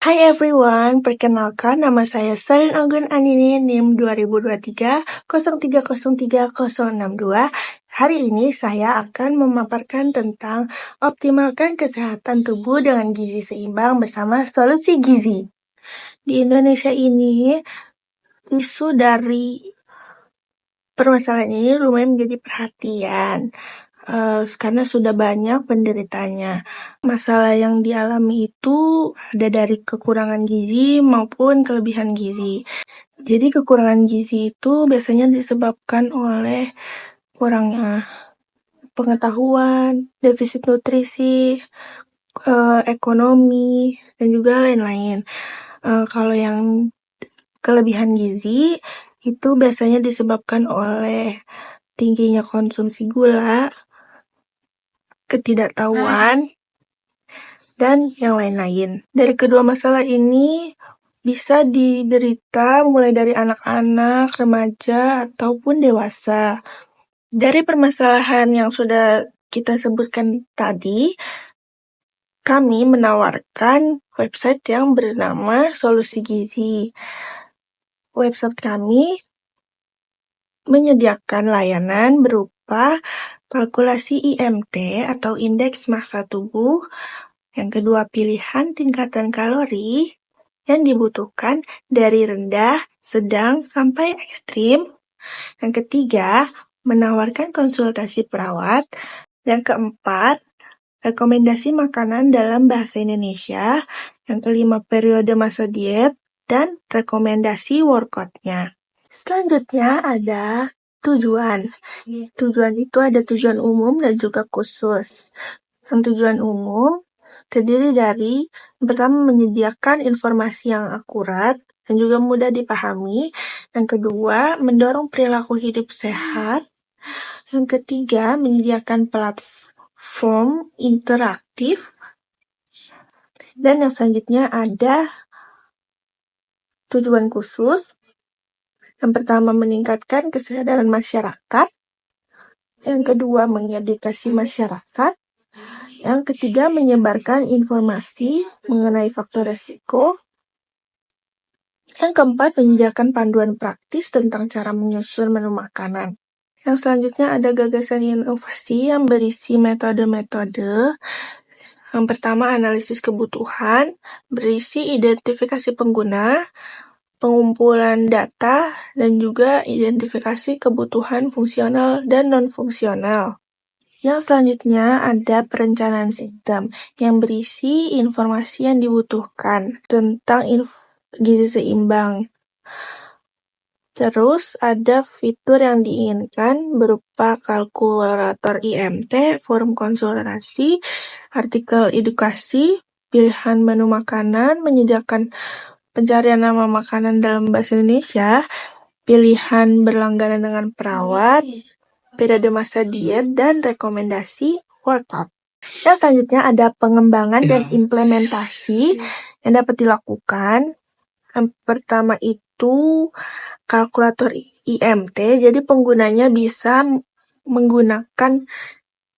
Hai everyone, perkenalkan nama saya Sarin Anggun Anini NIM 2023 Hari ini saya akan memaparkan tentang optimalkan kesehatan tubuh dengan gizi seimbang bersama solusi gizi. Di Indonesia ini, isu dari permasalahan ini lumayan menjadi perhatian. Karena sudah banyak penderitanya. Masalah yang dialami itu ada dari kekurangan gizi maupun kelebihan gizi. Jadi kekurangan gizi itu biasanya disebabkan oleh kurangnya pengetahuan, defisit nutrisi, ekonomi, dan juga lain-lain. Kalau yang kelebihan gizi itu biasanya disebabkan oleh tingginya konsumsi gula, ketidaktahuan, dan yang lain-lain. Dari kedua masalah ini bisa diderita mulai dari anak-anak, remaja, ataupun dewasa. Dari permasalahan yang sudah kita sebutkan tadi, kami menawarkan website yang bernama Solusi Gizi. Website kami menyediakan layanan berupa kalkulasi IMT atau Indeks Massa Tubuh, yang kedua pilihan tingkatan kalori yang dibutuhkan dari rendah, sedang, sampai ekstrim. Yang ketiga, menawarkan konsultasi perawat. Yang keempat, rekomendasi makanan dalam bahasa Indonesia. Yang kelima, periode masa diet dan rekomendasi workout-nya. Selanjutnya ada tujuan. Tujuan itu ada tujuan umum dan juga khusus. Yang tujuan umum terdiri dari yang pertama menyediakan informasi yang akurat dan juga mudah dipahami. Yang kedua, mendorong perilaku hidup sehat. Yang ketiga, menyediakan platform interaktif. Dan yang selanjutnya ada tujuan khusus. Yang pertama, meningkatkan kesadaran masyarakat. Yang kedua, mengedukasi masyarakat. Yang ketiga, menyebarkan informasi mengenai faktor resiko. Yang keempat, menyediakan panduan praktis tentang cara menyusun menu makanan. Yang selanjutnya ada gagasan inovasi yang berisi metode-metode. Yang pertama, analisis kebutuhan, berisi identifikasi pengguna, pengumpulan data, dan juga identifikasi kebutuhan fungsional dan non-fungsional. Yang selanjutnya ada perencanaan sistem yang berisi informasi yang dibutuhkan tentang gizi seimbang. Terus ada fitur yang diinginkan berupa kalkulator IMT, forum konsultasi, artikel edukasi, pilihan menu makanan, menyediakan pencarian nama makanan dalam bahasa Indonesia, pilihan berlangganan dengan perawat, periode masa diet, dan rekomendasi workout. Yang selanjutnya ada pengembangan dan implementasi yang dapat dilakukan. Yang pertama itu kalkulator IMT, jadi penggunanya bisa menggunakan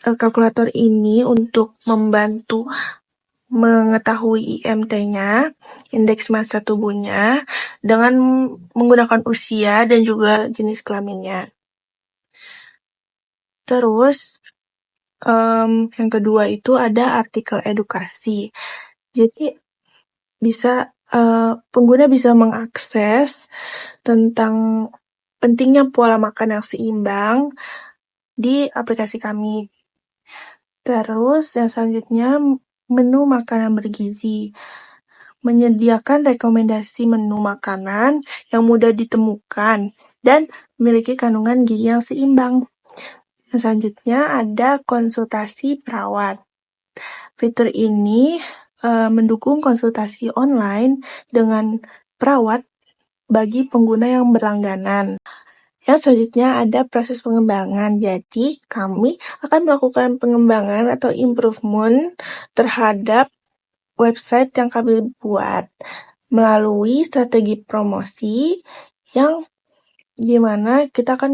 kalkulator ini untuk membantu mengetahui IMT-nya, indeks massa tubuhnya, dengan menggunakan usia dan juga jenis kelaminnya. Terus, yang kedua itu ada artikel edukasi. Jadi, pengguna bisa mengakses tentang pentingnya pola makan yang seimbang di aplikasi kami. Terus, yang selanjutnya menu makanan bergizi. Menyediakan rekomendasi menu makanan yang mudah ditemukan dan memiliki kandungan gizi yang seimbang. Yang selanjutnya ada konsultasi perawat. Fitur ini mendukung konsultasi online dengan perawat bagi pengguna yang berlangganan. Yang selanjutnya ada proses pengembangan. Jadi, kami akan melakukan pengembangan atau improvement terhadap website yang kami buat melalui strategi promosi yang gimana kita akan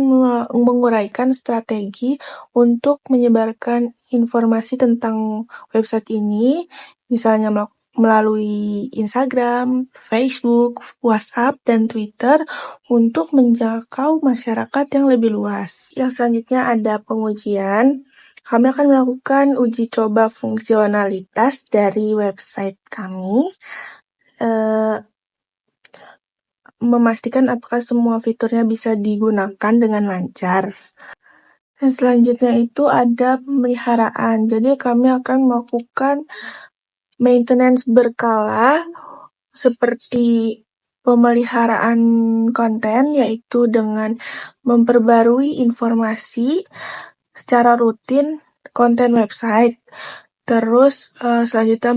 menguraikan strategi untuk menyebarkan informasi tentang website ini, misalnya melalui Instagram, Facebook, WhatsApp, dan Twitter untuk menjangkau masyarakat yang lebih luas. Yang selanjutnya ada pengujian. Kami akan melakukan uji coba fungsionalitas dari website kami, memastikan apakah semua fiturnya bisa digunakan dengan lancar. Dan selanjutnya itu ada pemeliharaan. Jadi kami akan melakukan maintenance berkala seperti pemeliharaan konten, yaitu dengan memperbarui informasi secara rutin konten website. Terus selanjutnya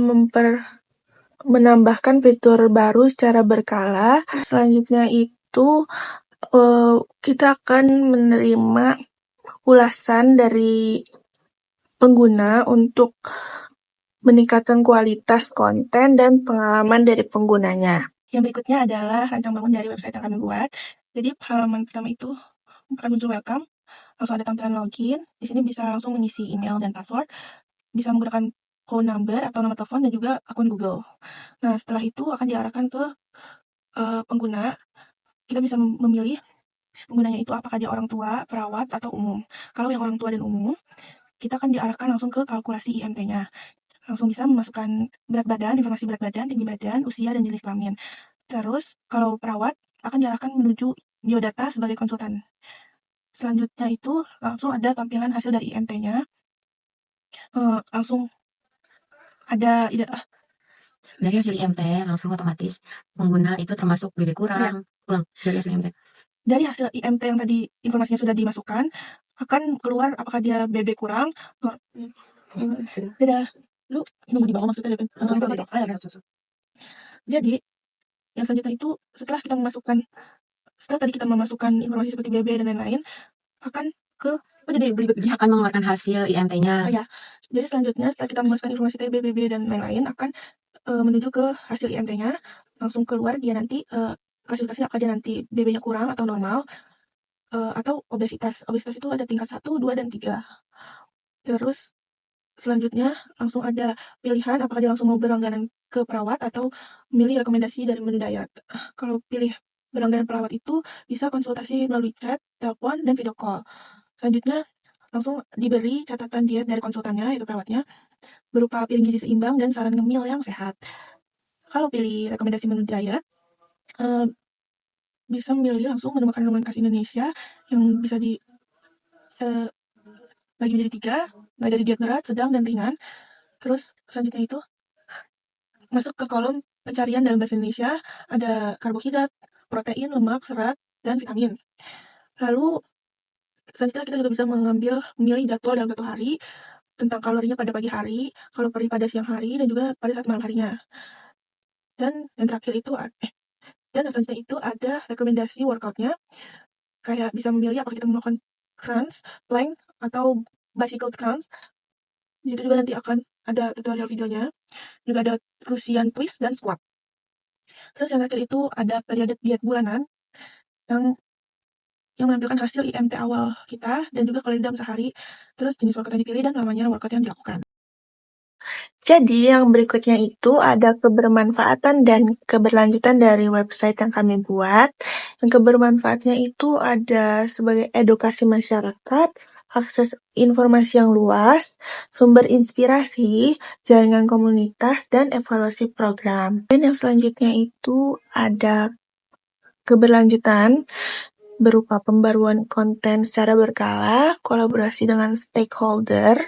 menambahkan fitur baru secara berkala. Selanjutnya itu kita akan menerima ulasan dari pengguna untuk meningkatkan kualitas konten dan pengalaman dari penggunanya. Yang berikutnya adalah rancang bangun dari website yang kami buat. Jadi halaman pertama itu akan muncul welcome, langsung ada tampilan login. Di sini bisa langsung mengisi email dan password, bisa menggunakan phone number atau nomor telepon dan juga akun Google. Nah, setelah itu akan diarahkan ke pengguna. Kita bisa memilih penggunanya itu apakah dia orang tua, perawat, atau umum. Kalau yang orang tua dan umum, kita akan diarahkan langsung ke kalkulasi IMT-nya. Langsung bisa memasukkan berat badan, informasi berat badan, tinggi badan, usia, dan jenis kelamin. Terus, kalau perawat, akan diarahkan menuju biodata sebagai konsultan. Selanjutnya itu, langsung ada tampilan hasil dari IMT-nya. Langsung ada Dari hasil IMT langsung otomatis pengguna itu termasuk BB kurang. Ulang, dari hasil IMT. Dari hasil IMT yang tadi informasinya sudah dimasukkan, akan keluar apakah dia BB kurang. Beda. Lu nunggu di bawah maksudnya. Jadi, yang selanjutnya itu setelah tadi kita memasukkan informasi seperti BB dan lain-lain, akan jadi berikut akan mengeluarkan hasil IMT-nya. Ya. Jadi selanjutnya setelah kita memasukkan informasi TB, BB, dan lain-lain, akan menuju ke hasil IMT-nya, langsung keluar dia nanti klasifikasinya apakah dia nanti BB-nya kurang atau normal, atau obesitas. Obesitas itu ada tingkat 1, 2, dan 3. Terus selanjutnya langsung ada pilihan apakah dia langsung mau berlangganan ke perawat atau memilih rekomendasi dari menu diet. Kalau pilih berlangganan perawat itu bisa konsultasi melalui chat, telepon, dan video call. Selanjutnya langsung diberi catatan diet dari konsultannya, yaitu perawatnya, berupa piring gizi seimbang dan saran ngemil yang sehat. Kalau pilih rekomendasi menu diet, bisa memilih langsung menu makanan khas Indonesia yang bisa bagi menjadi 3, mulai dari diet berat, sedang, dan ringan. Terus selanjutnya itu masuk ke kolom pencarian dalam bahasa Indonesia, ada karbohidrat, protein, lemak, serat, dan vitamin. Lalu selanjutnya kita juga bisa memilih jadwal dalam 1 hari, tentang kalorinya pada pagi hari, kalori pada siang hari, dan juga pada saat malam harinya. Dan yang terakhir itu dan selanjutnya itu ada rekomendasi workoutnya, kayak bisa memilih apakah kita melakukan crunch, plank, atau bicycle crunch. Di situ juga nanti akan ada tutorial videonya, juga ada Russian twist dan squat. Terus yang terakhir itu ada periode diet bulanan yang menampilkan hasil IMT awal kita dan juga kalori dalam sehari, terus jenis workout yang dipilih dan lamanya workout yang dilakukan. Jadi yang berikutnya itu ada kebermanfaatan dan keberlanjutan dari website yang kami buat. Yang kebermanfaatnya itu ada sebagai edukasi masyarakat, akses informasi yang luas, sumber inspirasi, jaringan komunitas, dan evaluasi program. Dan yang selanjutnya itu ada keberlanjutan berupa pembaruan konten secara berkala, kolaborasi dengan stakeholder,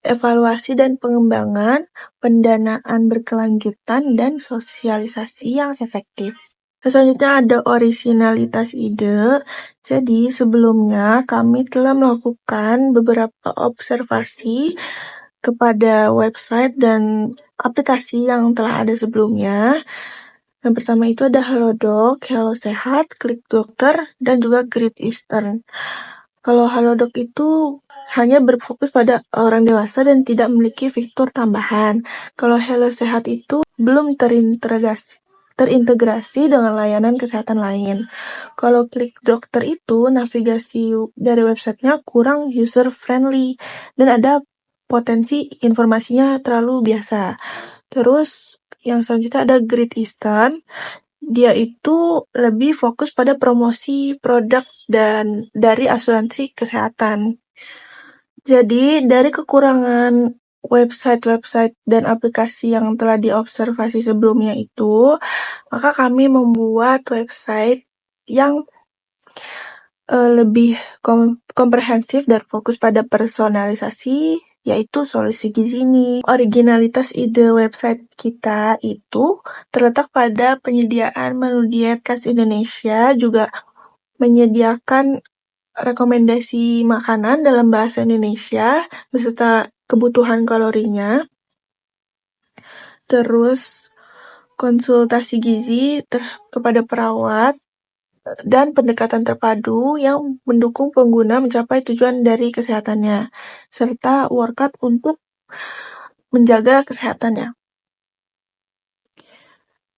evaluasi dan pengembangan, pendanaan berkelanjutan, dan sosialisasi yang efektif. Selanjutnya ada originalitas ide. Jadi sebelumnya kami telah melakukan beberapa observasi kepada website dan aplikasi yang telah ada sebelumnya. Yang pertama itu ada Halodoc, Hello Sehat, Klik Dokter, dan juga Great Eastern. Kalau Halodoc itu hanya berfokus pada orang dewasa dan tidak memiliki fitur tambahan. Kalau Hello Sehat itu belum terintegrasi dengan layanan kesehatan lain. Kalau Klik Dokter itu navigasi dari websitenya kurang user friendly dan ada potensi informasinya terlalu biasa. Terus Yang selanjutnya ada Great Eastern. Dia itu lebih fokus pada promosi produk dan dari asuransi kesehatan. Jadi, dari kekurangan website-website dan aplikasi yang telah diobservasi sebelumnya itu, maka kami membuat website yang lebih komprehensif dan fokus pada personalisasi, yaitu Solusi Gizi ini. Originalitas ide website kita itu terletak pada penyediaan menu diet khas Indonesia, juga menyediakan rekomendasi makanan dalam bahasa Indonesia beserta kebutuhan kalorinya. Terus konsultasi gizi kepada perawat dan pendekatan terpadu yang mendukung pengguna mencapai tujuan dari kesehatannya, serta workout untuk menjaga kesehatannya.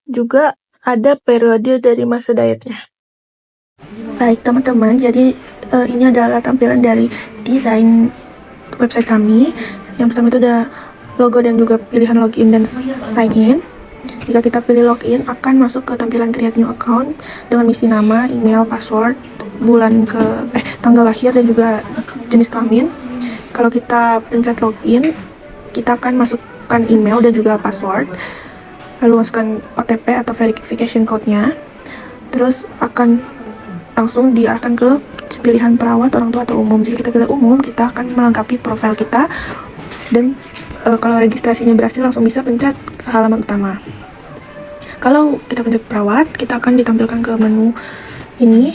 Juga ada periode dari masa dietnya. Baik teman-teman, jadi ini adalah tampilan dari desain website kami. Yang pertama itu ada logo dan juga pilihan login dan sign in. Jika kita pilih login, akan masuk ke tampilan create new account dengan misi nama, email, password, tanggal lahir dan juga jenis kelamin. Kalau kita pencet login, kita akan masukkan email dan juga password, lalu masukkan OTP atau verification code-nya. Terus akan langsung diarahkan ke pilihan perawat, orang tua, atau umum. Jika kita pilih umum, kita akan melengkapi profil kita, dan kalau registrasinya berhasil langsung bisa pencet halaman utama. Kalau kita pencet perawat, kita akan ditampilkan ke menu ini,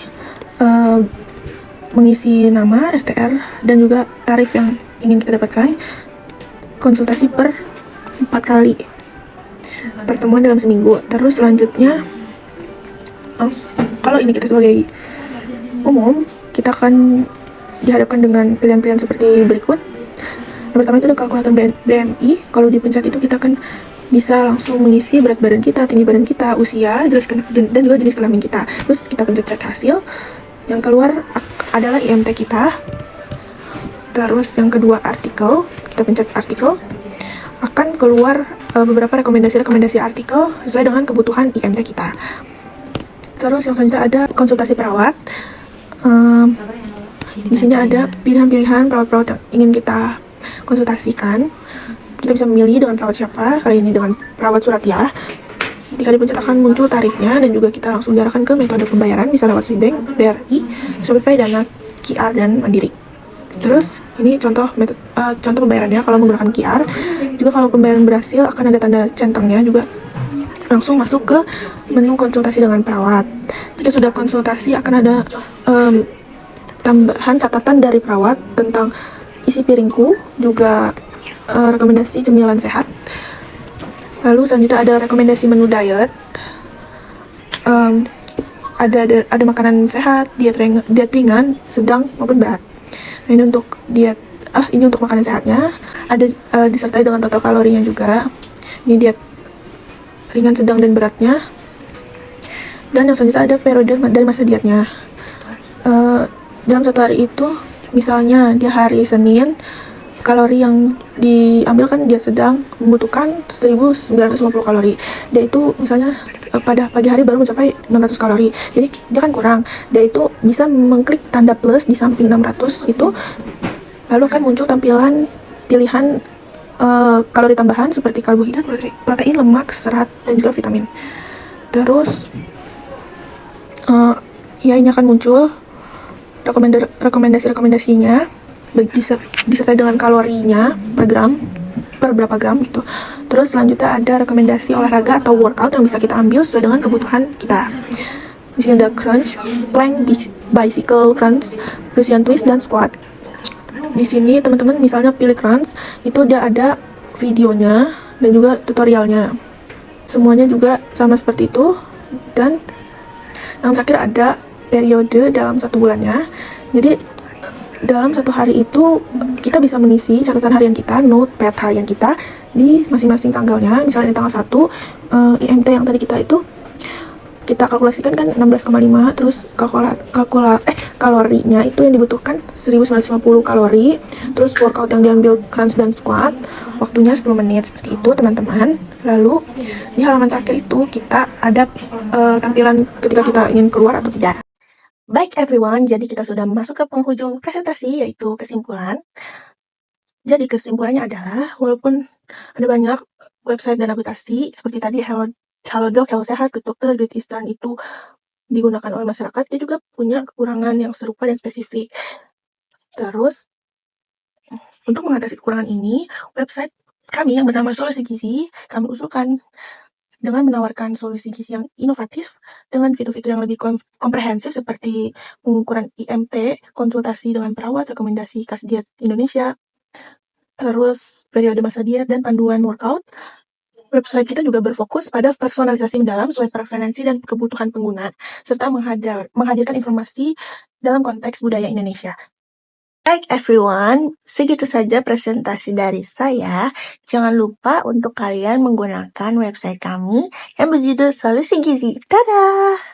mengisi nama, STR, dan juga tarif yang ingin kita dapatkan. Konsultasi per 4 kali pertemuan dalam seminggu. Terus selanjutnya, kalau ini kita sebagai umum, kita akan dihadapkan dengan pilihan-pilihan seperti berikut. Yang pertama itu ada kalkulator BMI. Kalau dipencet itu kita akan bisa langsung mengisi berat badan kita, tinggi badan kita, usia, dan juga jenis kelamin kita. Terus kita pencet cek hasil. Yang keluar adalah IMT kita. Terus yang kedua artikel, kita pencet artikel. Akan keluar beberapa rekomendasi artikel sesuai dengan kebutuhan IMT kita. Terus yang selanjutnya ada konsultasi perawat. Di sini ada pilihan-pilihan perawat-perawat yang ingin kita konsultasikan. Kita bisa memilih dengan perawat siapa, kali ini dengan perawat Suratiyah. Jika dipencet akan muncul tarifnya, dan juga kita langsung diarahkan ke metode pembayaran, bisa lewat Swedbank, BRI, Shopee, Dana, QR, dan Mandiri. Terus ini contoh pembayarannya kalau menggunakan QR. Juga kalau pembayaran berhasil akan ada tanda centangnya, juga langsung masuk ke menu konsultasi dengan perawat. Jika sudah konsultasi akan ada tambahan catatan dari perawat tentang isi piringku, juga rekomendasi cemilan sehat. Lalu selanjutnya ada rekomendasi menu diet. Ada makanan sehat, diet ringan, sedang maupun berat. Nah, ini untuk diet. Ini untuk makanan sehatnya. Ada disertai dengan total kalorinya juga. Ini diet ringan, sedang, dan beratnya. Dan yang selanjutnya ada periode dari masa dietnya. Dalam satu hari itu, misalnya di hari Senin, kalori yang diambil kan diet sedang membutuhkan 1950 kalori. Dia itu misalnya pada pagi hari baru mencapai 600 kalori. Jadi dia kan kurang. Dia itu bisa mengklik tanda plus di samping 600 itu, lalu akan muncul tampilan pilihan kalori tambahan seperti karbohidrat, protein, lemak, serat, dan juga vitamin. Terus ini akan muncul rekomendasinya disertai dengan kalorinya per berapa gram gitu. Terus selanjutnya ada rekomendasi olahraga atau workout yang bisa kita ambil sesuai dengan kebutuhan kita. Di sini ada crunch, plank, bicycle crunch, Russian twist, dan squat. Di sini teman-teman misalnya pilih crunch, itu udah ada videonya dan juga tutorialnya. Semuanya juga sama seperti itu. Dan yang terakhir ada periode dalam 1 bulannya. Jadi dalam 1 hari itu kita bisa mengisi catatan harian kita, notepad harian kita di masing-masing tanggalnya. Misalnya di tanggal 1, IMT yang tadi kita kalkulasikan kan 16,5, terus kalorinya itu yang dibutuhkan 1950 kalori. Terus workout yang diambil crunch dan squat, waktunya 10 menit, seperti itu teman-teman. Lalu di halaman terakhir itu kita ada tampilan ketika kita ingin keluar atau tidak. Baik everyone, jadi kita sudah masuk ke penghujung presentasi, yaitu kesimpulan. Jadi kesimpulannya adalah, walaupun ada banyak website dan aplikasi seperti tadi Halodoc, Hello Sehat, Good Dokter, Great Eastern itu digunakan oleh masyarakat, dia juga punya kekurangan yang serupa dan spesifik. Terus untuk mengatasi kekurangan ini, website kami yang bernama Solusi Gizi kami usulkan dengan menawarkan solusi gizi yang inovatif dengan fitur-fitur yang lebih komprehensif seperti pengukuran IMT, konsultasi dengan perawat, rekomendasi khas diet Indonesia, terus periode masa diet dan panduan workout. Website kita juga berfokus pada personalisasi mendalam sesuai preferensi dan kebutuhan pengguna, serta menghadirkan informasi dalam konteks budaya Indonesia. Baik everyone, segitu saja presentasi dari saya. Jangan lupa untuk kalian menggunakan website kami yang berjudul Solusi Gizi. Dadah!